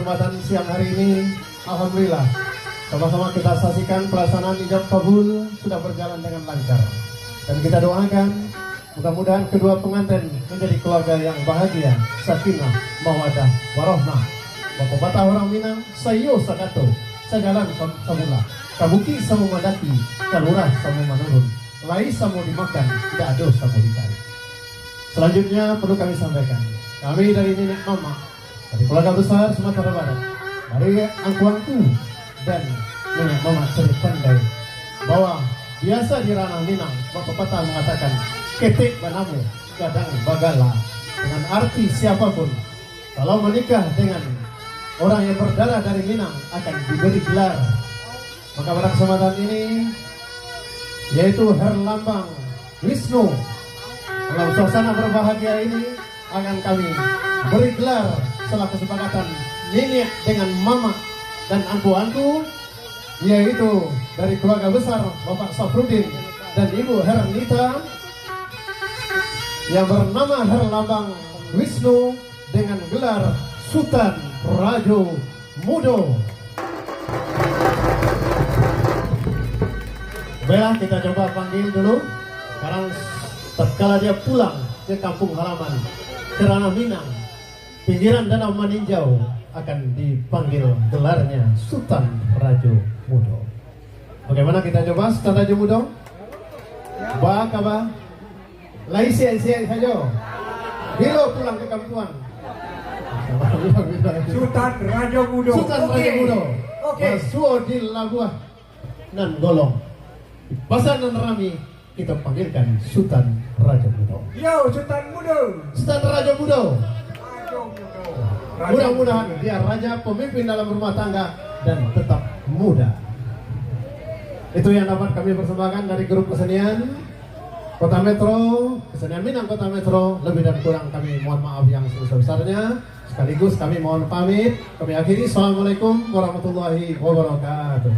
kesempatan siang hari ini, alhamdulillah sama-sama kita saksikan pelaksanaan ijab kabul sudah berjalan dengan lancar. Dan kita doakan mudah-mudahan kedua pengantin menjadi keluarga yang bahagia, sakinah, mawadah, warahmah. Bapak bata orang Minang, sayo sakato, sajalan samula, kabuki samu madaki, kalurah samu menurun, lai samu dimakan, tidak ada samu dicari. Selanjutnya perlu kami sampaikan, kami dari nenek mama, dari keluarga besar Sumatera Barat, dari angkuangku dan nenek mama Cerita Pandai, bahwa biasa di ranah Minang, Bapak Pata mengatakan, ketik banamu, gadang bagala, dengan arti siapapun, kalau menikah dengan orang yang berdarah dari Minang akan diberi gelar. Maka pada kesempatan ini, yaitu Herlambang Wisnu, dalam suasana berbahagia ini akan kami beri gelar setelah kesepakatan nenek dengan mama dan angku-angku, yaitu dari keluarga besar Bapak Safrudin dan Ibu Hernita, yang bernama Herlambang Wisnu dengan gelar Sultan Rajo Mudo. Baiklah, kita coba panggil dulu. Sekarang tatkala dia pulang ke kampung halaman Kerana Minang, pinggiran Danau Maninjau, akan dipanggil gelarnya Sultan Rajo Mudo. Bagaimana kita coba Sultan Rajo Mudo? Ba kaba? Laisi saja. Bilo pulang ke kampungan. Sultan Rajo Mudo. Sultan Rajo Mudo. Masuo di Labuah nan golong. Di pasar nan rami kita panggilkan Sultan Rajo Mudo. Yo, Sultan Mudo. Sultan Rajo Mudo. Rajo Mudo. Mudah-mudahan dia raja pemimpin dalam rumah tangga dan tetap muda. Itu yang dapat kami persembahkan dari grup kesenian Kota Metro, kesenian Minang Kota Metro. Lebih dan kurang kami mohon maaf yang sebesar-besarnya. Sekaligus kami mohon pamit. Kami akhiri. Assalamualaikum warahmatullahi wabarakatuh.